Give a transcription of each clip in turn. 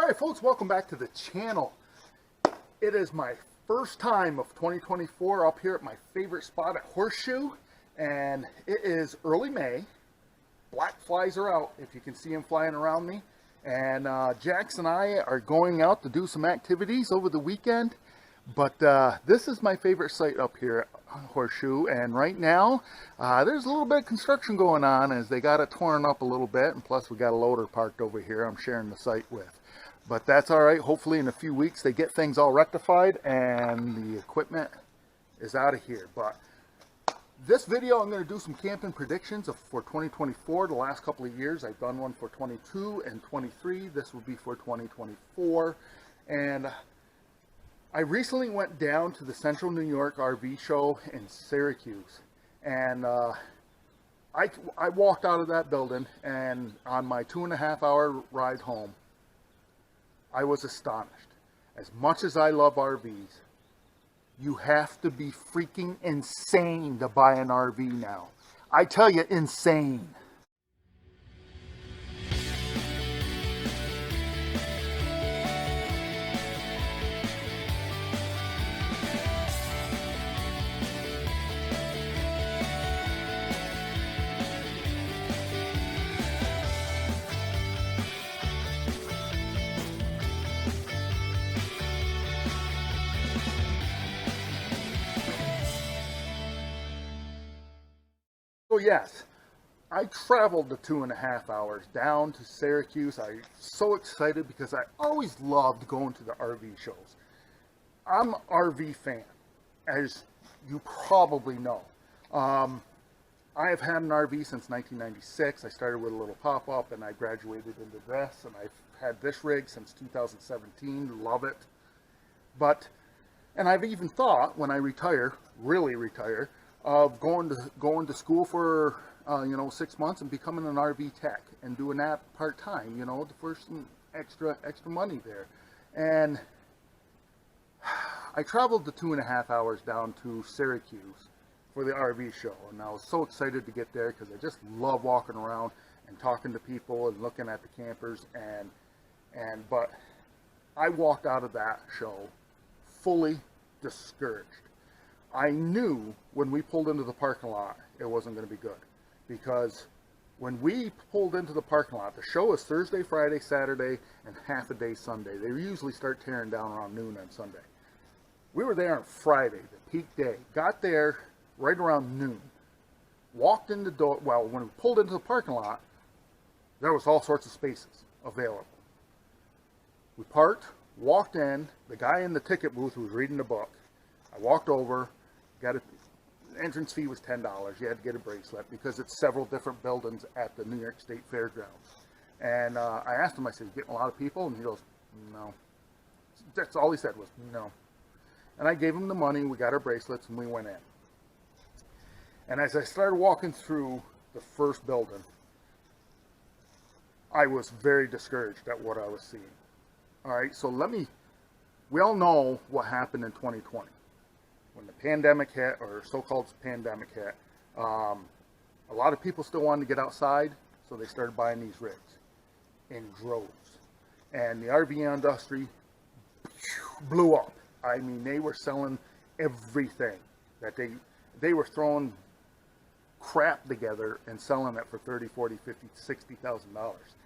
Alright folks, welcome back to the channel. It is my first time of 2024 up here at my favorite spot at Horseshoe, and it is early May. Black flies are out, if you can see them flying around me, and Jax and I are going out to do some activities over the weekend. But this is my favorite site up here at Horseshoe, and right now there's a little bit of construction going on as they got it torn up a little bit, and plus we got a loader parked over here I'm sharing the site with. But that's all right. Hopefully in a few weeks they get things all rectified and the equipment is out of here. But this video I'm going to do some camping predictions for 2024. The last couple of years I've done one for 22 and 23. This will be for 2024. And I recently went down to the Central New York RV show in Syracuse, and I walked out of that building, and on my 2.5-hour ride home I was astonished. As much as I love RVs, you have to be freaking insane to buy an RV now. I tell you, insane. So yes, I traveled the 2.5 hours down to Syracuse. I'm so excited because I always loved going to the RV shows. I'm an RV fan, as you probably know. I have had an RV since 1996. I started with a little pop-up and I graduated into this, and I've had this rig since 2017. Love it. And I've even thought, when I retire, really retire, of going to school for 6 months and becoming an RV tech and doing that part-time, for some extra money there. And I traveled the 2.5 hours down to Syracuse for the RV show, and I was so excited to get there because I just love walking around and talking to people and looking at the campers, but I walked out of that show fully discouraged. I knew when we pulled into the parking lot it wasn't going to be good, because when we pulled into the parking lot, the show is Thursday, Friday, Saturday, and half a day Sunday. They usually start tearing down around noon on Sunday. We were there on Friday, the peak day. Got there right around noon. Walked in the door. Well, when we pulled into the parking lot, there was all sorts of spaces available. We parked, walked in. The guy in the ticket booth was reading the book. I walked over. The entrance fee was $10. You had to get a bracelet because it's several different buildings at the New York State Fairgrounds. And I asked him, I said, "You getting a lot of people?" And he goes, "No." That's all he said was, "No." And I gave him the money. We got our bracelets and we went in. And as I started walking through the first building, I was very discouraged at what I was seeing. All right, so we all know what happened in 2020. When the pandemic hit, or so-called pandemic hit, a lot of people still wanted to get outside, so they started buying these rigs in droves. And the RV industry blew up. I mean, they were selling everything that they were throwing crap together and selling it for $30,000, $40,000, $50,000, $60,000.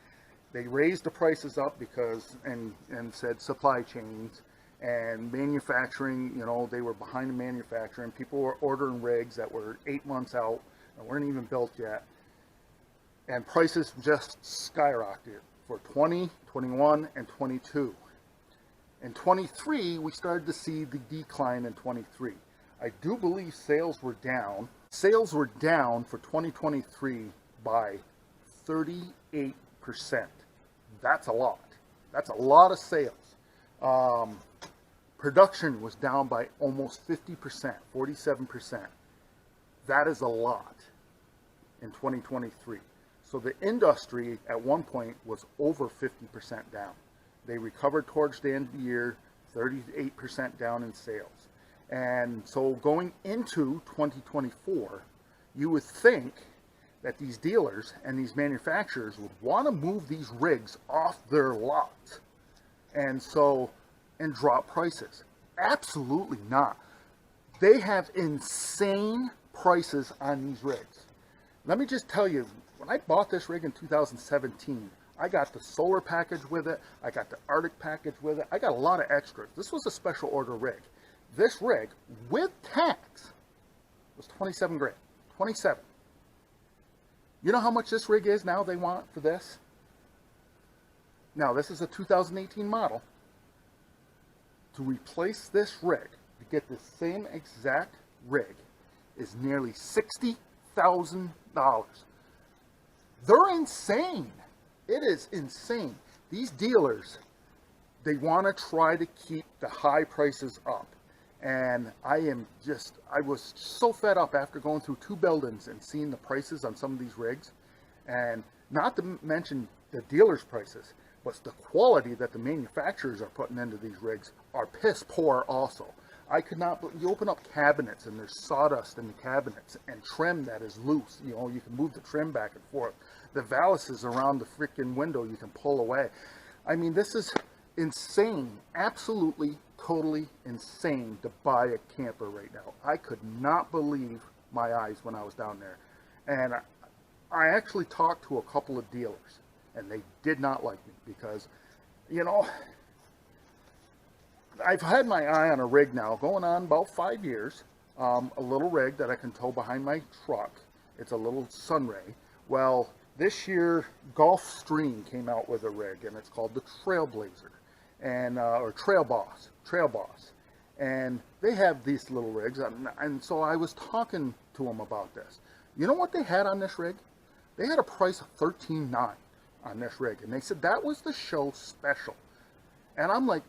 They raised the prices up because and said supply chains and manufacturing, they were behind in manufacturing. People were ordering rigs that were 8 months out and weren't even built yet. And prices just skyrocketed for 20, 21, and 22. In 23, we started to see the decline in 23. I do believe sales were down. Sales were down for 2023 by 38%. That's a lot. That's a lot of sales. Production was down by almost 50%, 47%. That is a lot in 2023. So the industry at one point was over 50% down. They recovered towards the end of the year, 38% down in sales. And so going into 2024, you would think that these dealers and these manufacturers would want to move these rigs off their lot and drop prices. Absolutely not. They have insane prices on these rigs. Let me just tell you, when I bought this rig in 2017, I got the solar package with it. I got the Arctic package with it. I got a lot of extras. This was a special order rig. This rig, with tax, was 27 grand. 27. You know how much this rig is now they want for this? Now, this is a 2018 model. To replace this rig, to get the same exact rig, is nearly $60,000. They're insane. It is insane. These dealers, they want to try to keep the high prices up. And I was so fed up after going through 2 buildings and seeing the prices on some of these rigs. And not to mention the dealers' prices, but the quality that the manufacturers are putting into these rigs are piss poor also. I could not, you open up cabinets and there's sawdust in the cabinets and trim that is loose. You know, you can move the trim back and forth. The valises around the freaking window you can pull away. I mean, this is insane. Absolutely, totally insane to buy a camper right now. I could not believe my eyes when I was down there. And I actually talked to a couple of dealers, and they did not like me because, you know, I've had my eye on a rig now going on about 5 years. A little rig that I can tow behind my truck. It's a little Sunray. Well, this year Gulfstream came out with a rig, and it's called the Trailblazer, and or Trail Boss. And they have these little rigs, and so I was talking to them about this. You know what they had on this rig? They had a price of $13,900 on this rig, and they said that was the show special. And I'm like,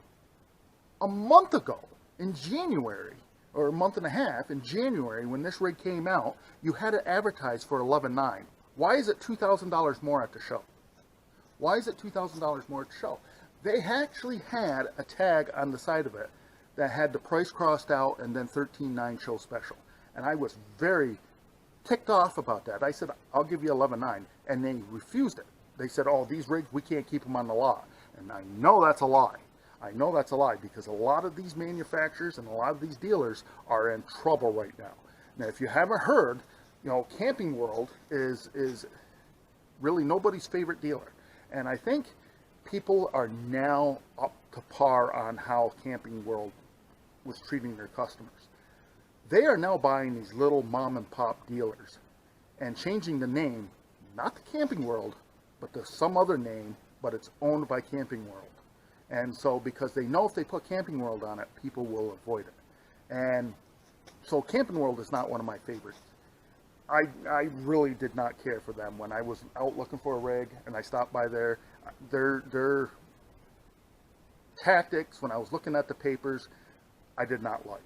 a month ago in January, or a month and a half in January, when this rig came out, you had it advertised for $11,900. Why is it $2,000 more at the show? Why is it $2,000 more at the show? They actually had a tag on the side of it that had the price crossed out and then $13,900 show special. And I was very ticked off about that. I said, I'll give you $11,900, and they refused it. They said, oh, these rigs, we can't keep them on the lot. And I know that's a lie. I know that's a lie, because a lot of these manufacturers and a lot of these dealers are in trouble right now. Now, if you haven't heard, you know, Camping World is really nobody's favorite dealer. And I think people are now up to par on how Camping World was treating their customers. They are now buying these little mom and pop dealers and changing the name, not to Camping World, but to some other name, but it's owned by Camping World. And so, because they know if they put Camping World on it, people will avoid it. And so Camping World is not one of my favorites. I really did not care for them when I was out looking for a rig and I stopped by there. Their tactics, when I was looking at the papers, I did not like.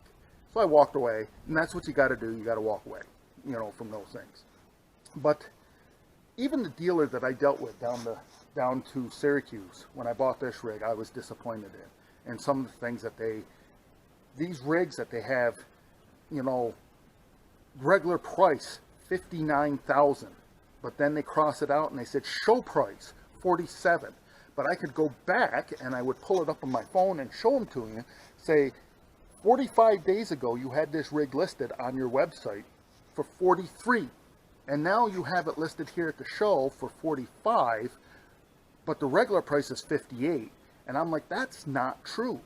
So I walked away, and that's what you got to do. You got to walk away, you know, from those things. But even the dealer that I dealt with down to Syracuse, when I bought this rig, I was disappointed in. And some of the things that these rigs that they have, you know, regular price, $59,000. But then they cross it out and they said show price, $47,000. But I could go back and I would pull it up on my phone and show them to you, say, 45 days ago you had this rig listed on your website for $43,000. And now you have it listed here at the show for $45,000, but the regular price is $58,000. And I'm like, that's not true.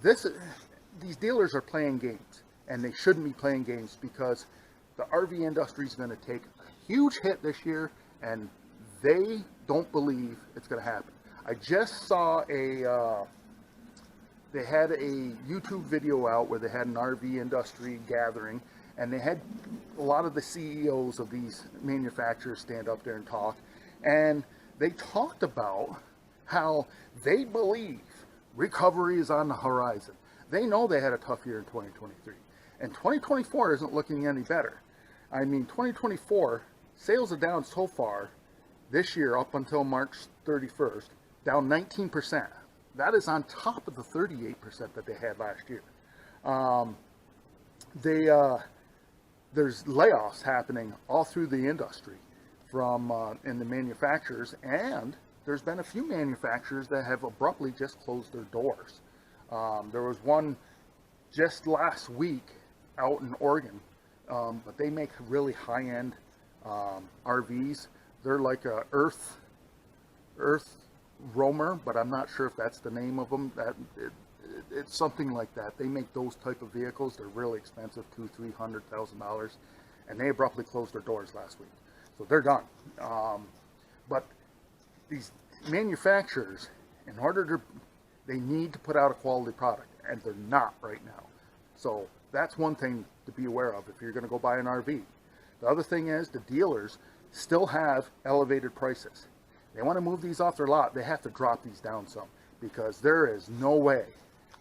These dealers are playing games, and they shouldn't be playing games, because the RV industry is going to take a huge hit this year, and they don't believe it's going to happen. I just saw they had a YouTube video out where they had an RV industry gathering, and they had a lot of the CEOs of these manufacturers stand up there and talk, and they talked about how they believe recovery is on the horizon. They know they had a tough year in 2023, and 2024 isn't looking any better. I mean, 2024, sales are down so far this year up until March 31st, down 19%. That is on top of the 38% that they had last year. There's layoffs happening all through the industry, from in the manufacturers and there's been a few manufacturers that have abruptly just closed their doors. There was one just last week out in Oregon, but they make really high-end RVs. They're like a Earth roamer, but I'm not sure if that's the name of them. It's something like that. They make those type of vehicles. They're really expensive, $200,000-$300,000, and they abruptly closed their doors last week, so they're done. But these manufacturers, in order to, they need to put out a quality product, and they're not right now. So that's one thing to be aware of if you're going to go buy an RV. The other thing is the dealers still have elevated prices. They want to move these off their lot. They have to drop these down some, because there is no way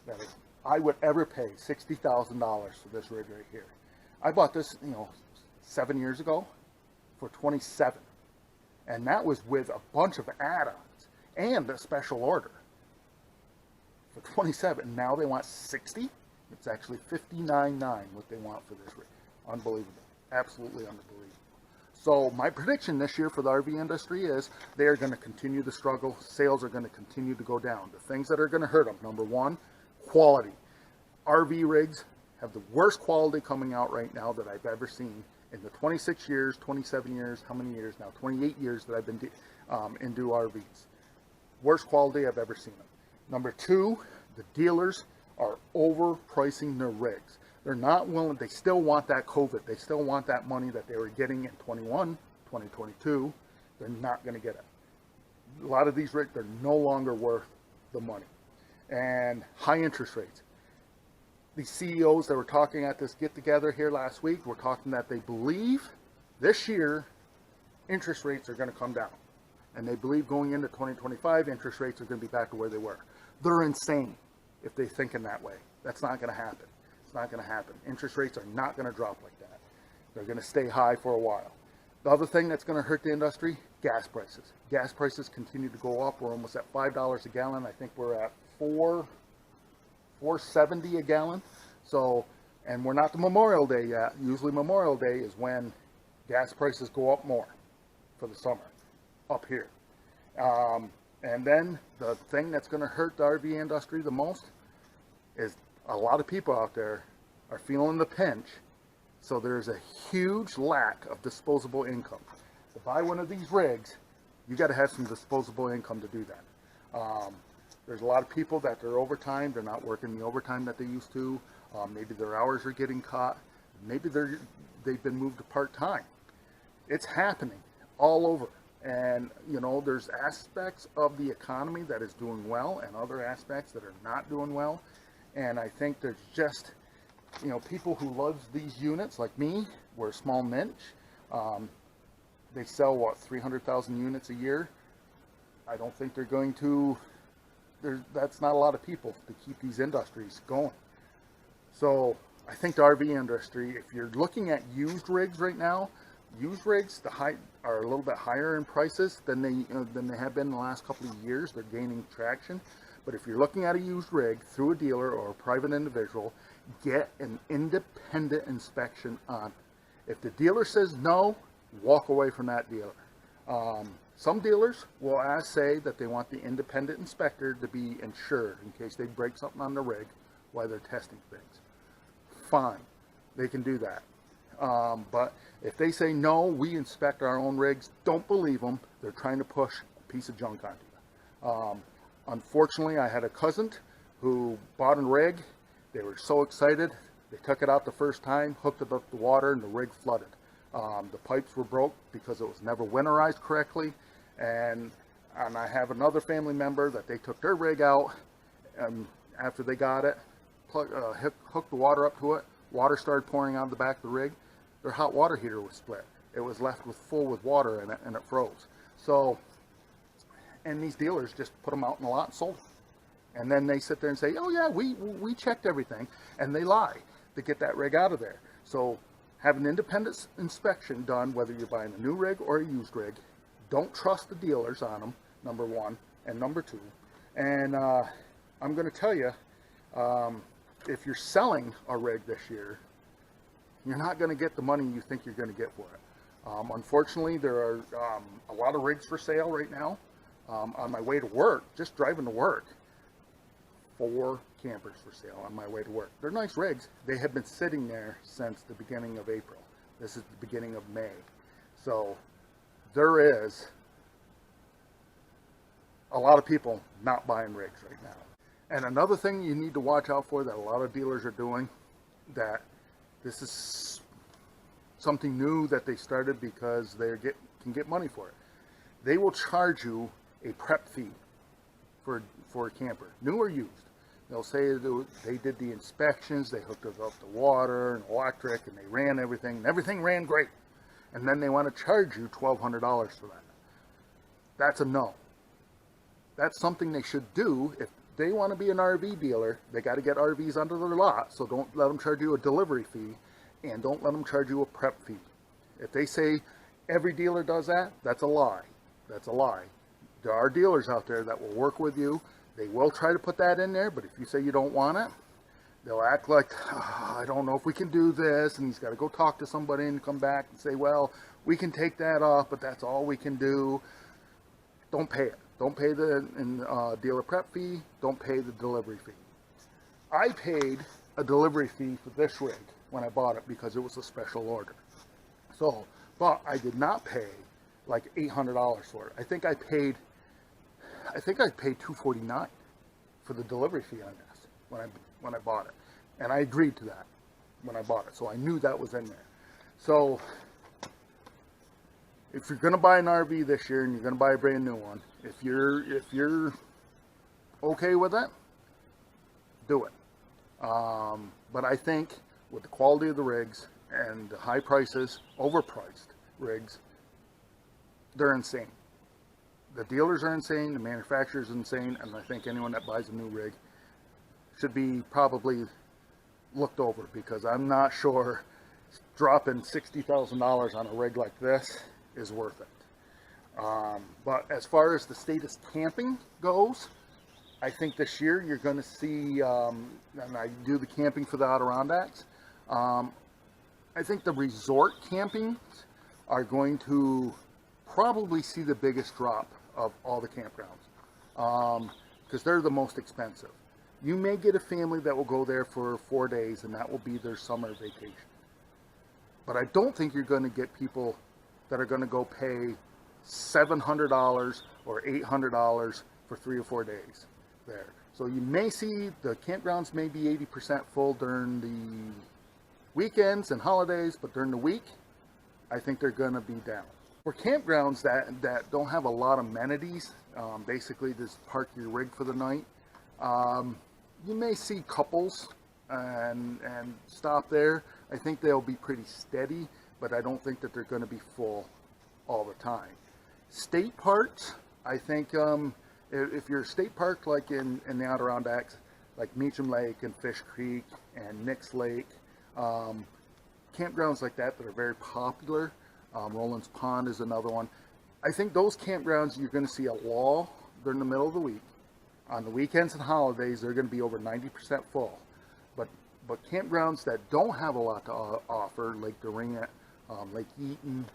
that I would ever pay $60,000 for this rig right here. I bought this, 7 years ago for $27,000, and that was with a bunch of add-ons and a special order for $27,000. Now they want $60,000. It's actually $59,900 what they want for this rig. Unbelievable, absolutely unbelievable. So my prediction this year for the RV industry is they are going to continue to struggle. Sales are going to continue to go down. The things that are going to hurt them, number one, quality. RV rigs have the worst quality coming out right now that I've ever seen in the 26 years, 27 years, how many years now? 28 years that I've been into RVs. Worst quality I've ever seen them. Number two, the dealers are overpricing their rigs. They're not willing, they still want that COVID. They still want that money that they were getting in 21, 2022. They're not going to get it. A lot of these rigs, they're no longer worth the money. And high interest rates. These CEOs that were talking at this get-together here last week were talking that they believe this year interest rates are going to come down. And they believe going into 2025, interest rates are going to be back to where they were. They're insane if they think in that way. That's not going to happen. It's not going to happen. Interest rates are not going to drop like that. They're going to stay high for a while. The other thing that's going to hurt the industry, gas prices. Gas prices continue to go up. We're almost at $5 a gallon. I think we're at $4.70 a gallon. So, and we're not to Memorial Day yet. Usually Memorial Day is when gas prices go up more for the summer up here. And then the thing that's going to hurt the RV industry the most is a lot of people out there are feeling the pinch. So there's a huge lack of disposable income. To buy one of these rigs, you got to have some disposable income to do that. There's a lot of people that they're overtime. They're not working the overtime that they used to. Maybe their hours are getting cut. Maybe they've been moved to part-time. It's happening all over. And, there's aspects of the economy that is doing well and other aspects that are not doing well. And I think there's just, people who love these units like me, we're a small niche. They sell, 300,000 units a year. I don't think they're going to, that's not a lot of people to keep these industries going. So I think the RV industry, if you're looking at used rigs right now, used rigs are a little bit higher in prices than they have been in the last couple of years. They're gaining traction. But if you're looking at a used rig through a dealer or a private individual, get an independent inspection on. If the dealer says no, walk away from that dealer. Some dealers will say that they want the independent inspector to be insured in case they break something on the rig while they're testing things. Fine, they can do that. But if they say no, we inspect our own rigs, don't believe them. They're trying to push a piece of junk onto you. Unfortunately, I had a cousin who bought a rig. They were so excited. They took it out the first time, hooked it up to water, and the rig flooded. The pipes were broke because it was never winterized correctly. And I have another family member that they took their rig out, and after they got it, hooked the water up to it, water started pouring out of the back of the rig. Their hot water heater was split. It was left full with water in it, and it froze. So, and these dealers just put them out in the lot and sold them. And then they sit there and say, oh yeah, we checked everything, and they lie to get that rig out of there. So have an independent inspection done, whether you're buying a new rig or a used rig. Don't trust the dealers on them, number one, and number two. And I'm going to tell you, if you're selling a rig this year, you're not going to get the money you think you're going to get for it. Unfortunately, there are a lot of rigs for sale right now. on my way to work, just driving to work. 4 campers for sale on my way to work. They're nice rigs. They have been sitting there since the beginning of April. This is the beginning of May. So there is a lot of people not buying rigs right now. And another thing you need to watch out for that a lot of dealers are doing, that this is something new that they started because they can get money for it. They will charge you a prep fee for a camper, new or used. They'll say they did the inspections, they hooked it up to water and electric, and they ran everything, and everything ran great. And then they want to charge you $1,200 for that. That's a no. That's something they should do. If they want to be an RV dealer, they got to get RVs under their lot, so don't let them charge you a delivery fee, and don't let them charge you a prep fee. If they say every dealer does that, that's a lie. That's a lie. There are dealers out there that will work with you. They will try to put that in there, but if you say you don't want it, they'll act like, I don't know if we can do this, and he's got to go talk to somebody and come back and say, well, we can take that off, but that's all we can do. Don't pay it. Don't pay the dealer prep fee. Don't pay the delivery fee. I paid a delivery fee for this rig when I bought it because it was a special order. So, but I did not pay like $800 for it. I think I paid $249 for the delivery fee on this when I bought it, and I agreed to that when I bought it, so I knew that was in there. So if you're going to buy an RV this year and you're going to buy a brand new one, if you're okay with it, do it. But I think with the quality of the rigs and the high prices, overpriced rigs, they're insane. The dealers are insane, the manufacturer's insane, and I think anyone that buys a new rig should be probably looked over, because I'm not sure dropping $60,000 on a rig like this is worth it. But as far as the status camping goes, I think this year you're going to see, and I do the camping for the Adirondacks, I think the resort campings are going to probably see the biggest drop of all the campgrounds, because they're the most expensive. You may get a family that will go there for 4 days, and that will be their summer vacation. But I don't think you're going to get people that are going to go pay $700 or $800 for 3 or 4 days there. So you may see the campgrounds may be 80% full during the weekends and holidays, but during the week, I think they're going to be down. For campgrounds that don't have a lot of amenities, basically just park your rig for the night, you may see couples and stop there. I think they'll be pretty steady, but I don't think that they're going to be full all the time. State parks, I think if you're a state park like in the Adirondacks, like Meacham Lake and Fish Creek and Nix Lake, campgrounds like that are very popular. Roland's Pond is another one. I think those campgrounds, you're going to see a lull during the middle of the week. On the weekends and holidays, they're going to be over 90% full. But campgrounds that don't have a lot to offer, Lake Durant, Lake Eaton,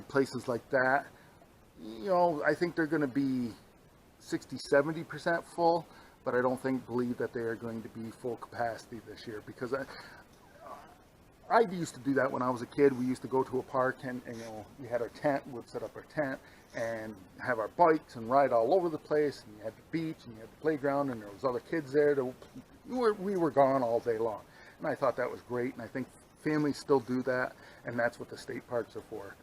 places like that, you know, I think they're going to be 60-70% full, but I don't believe that they are going to be full capacity this year, because I used to do that when I was a kid. We used to go to a park and you know, we had our tent, we'd set up our tent and have our bikes and ride all over the place, and you had the beach and you had the playground, and there was other kids there. We were gone all day long, and I thought that was great, and I think families still do that, and that's what the state parks are for.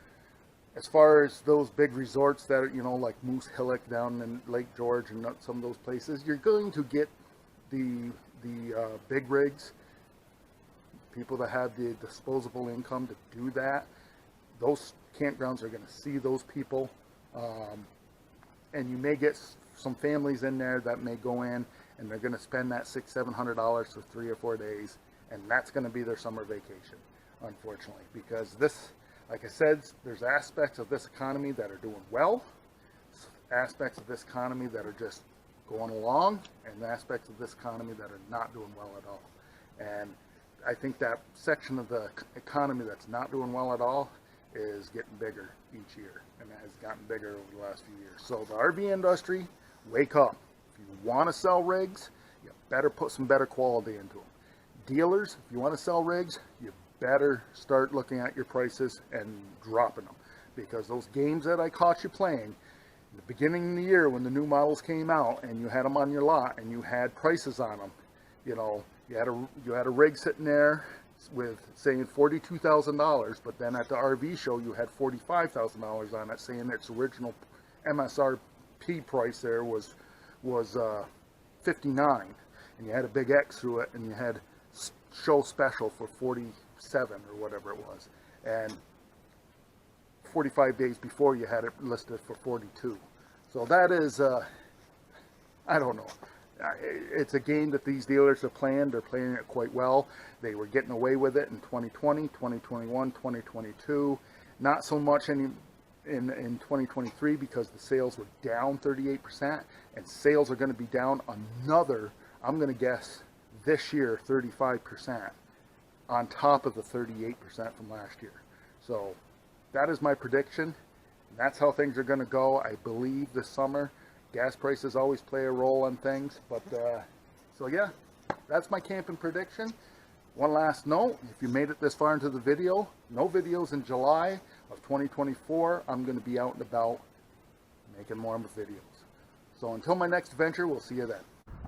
As far as those big resorts that are, you know, like Moose Hillock down in Lake George and some of those places, you're going to get the big rigs, people that have the disposable income to do that. Those campgrounds are going to see those people, and you may get some families in there that may go in and they're going to spend that $600-700 for 3 or 4 days, and that's going to be their summer vacation, unfortunately, because this, like I said, there's aspects of this economy that are doing well, aspects of this economy that are just going along, and aspects of this economy that are not doing well at all. And I think that section of the economy that's not doing well at all is getting bigger each year, and it has gotten bigger over the last few years. So the RV industry, wake up. If you want to sell rigs, you better put some better quality into them. Dealers, if you want to sell rigs, you better start looking at your prices and dropping them, because those games that I caught you playing in the beginning of the year when the new models came out and you had them on your lot and you had prices on them, you know, you had a rig sitting there with saying $42,000, but then at the RV show you had $45,000 on it, saying its original MSRP price there was 59, and you had a big X through it, and you had show special for 47 or whatever it was, and 45 days before you had it listed for 42. So that is I don't know. It's a game that these dealers are playing. They're playing it quite well. They were getting away with it in 2020, 2021, 2022. Not so much in 2023, because the sales were down 38%, and sales are going to be down another, I'm going to guess, this year 35% on top of the 38% from last year. So that is my prediction. That's how things are going to go, I believe, this summer. Gas prices always play a role on things, but so yeah, that's my camping prediction. One last note, if you made it this far into the video, no videos in July of 2024. I'm going to be out and about making more videos. So until my next venture, we'll see you then.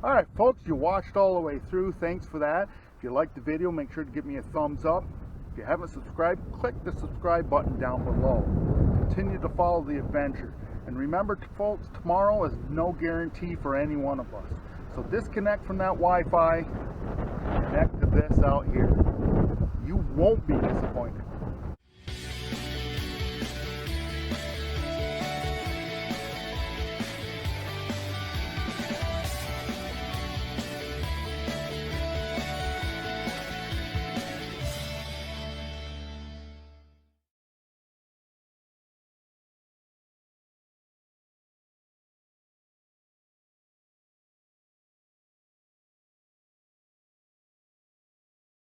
All right, folks, you watched all the way through. Thanks for that. If you liked the video, make sure to give me a thumbs up. If you haven't subscribed, click the subscribe button down below. Continue to follow the adventure. And remember, folks, tomorrow is no guarantee for any one of us. So disconnect from that Wi-Fi, connect to this out here. You won't be disappointed.